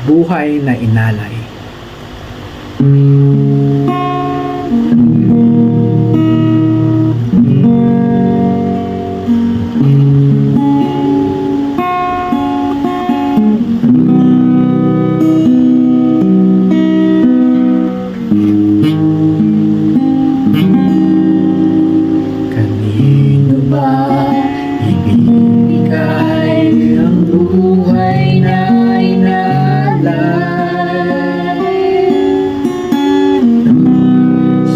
buhay na inalay. Kanino ba ibibigay ang buhay na inalay?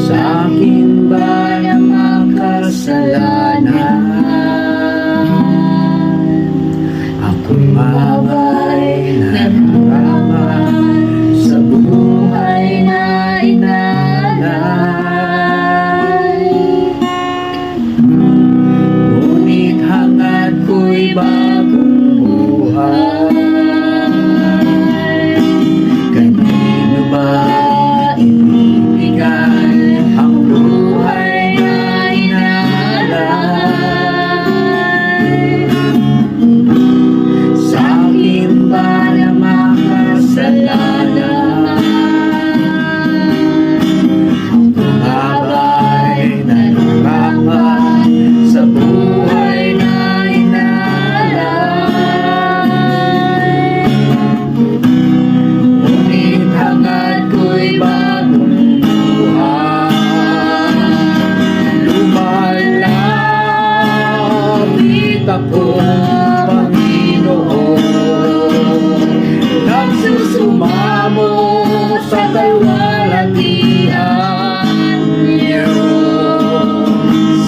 Sa akin ba na makasalanan? Ako nga ba'y nararapat sa buhay na inalay? Ngunit hangad ko'y bagong buhay. Kanino ba ibibigay ang buhay na inalay? Sa akin ba na makasalanan? Ako nga ba'y nararapat sa buhay na inalay? Ngunit hangad ko'y bagong buhay. Lumalapit ako, Panginoon, nagsusumamo sa kalwalhatian niyo.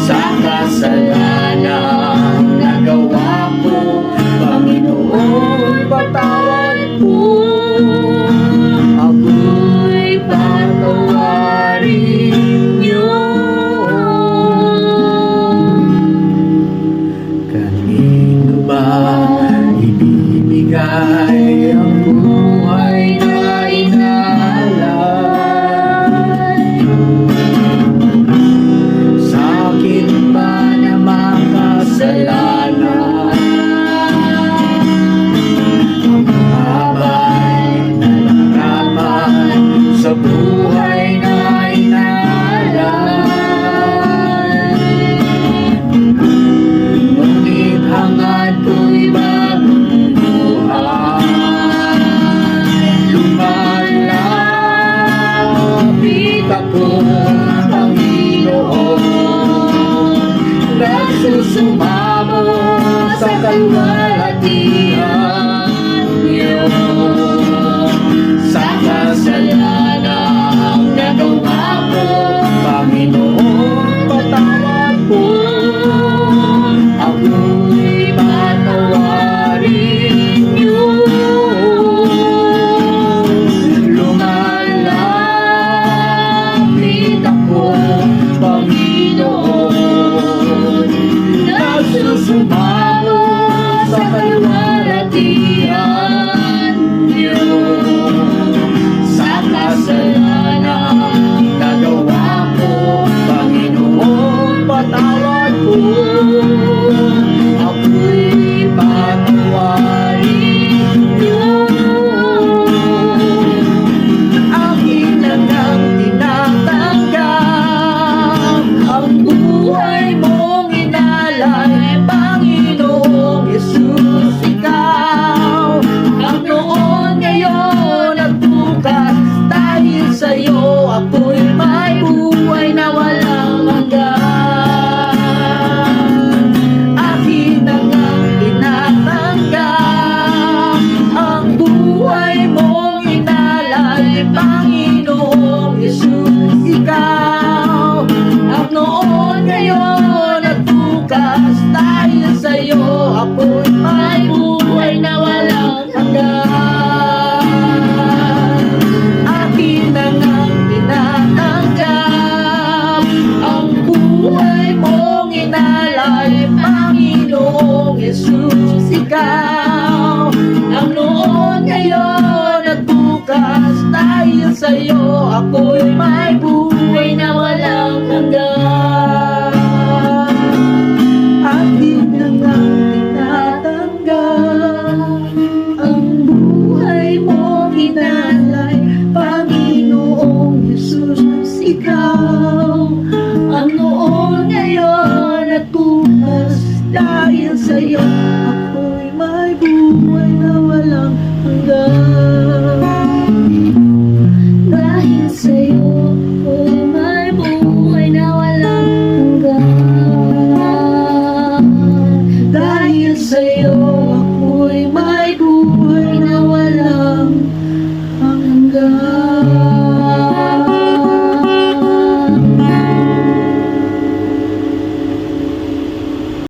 Sa kasalanang nagawa ko, Panginoon, patawad po. Ako'y patawarin niyo. Kanino ba ibibigay ang buhay na inalay? Sa akin ba na makasalanan? Ako nga ba'y nararapat sa buhay na inalay? Ngunit hangad ko'y bagong buhay. Lumalapit ako, Panginoon, nagsusumamo sa kalwalhatian niyo. Sa kasalanang nagawa ko, Panginoon, patawad po. Ako'y patawarin niyo. Lumalapit ako, Panginoon, nagsusumamo sa kalwalhatian niyo. Sa kasalanang nagawa ko, Panginoon, patawad po. Ako'y patawarin niyo. Akin na ngang tinatanggap ang buhay mong inalay, Panginoong Yesus, ikaw ang noon, ngayon at bukas. Dahil sa'yo ako'y may buhay na walang hanggan. Akin na ngang tinatanggap ang buhay mong inalay, Panginoong Yesus, ikaw ang noon, ngayon at bukas. Dahil sa'yo ako'y may buhay na walang hanggan. Akin na ngang tinatanggap ang buhay mong inalay, Panginoong Yesus, ikaw ang noon, ngayon at bukas. Dahil sa'yo ako'y may buhay na walang hanggan. Akin na ngang tinatanggap ang buhay mong sa'yo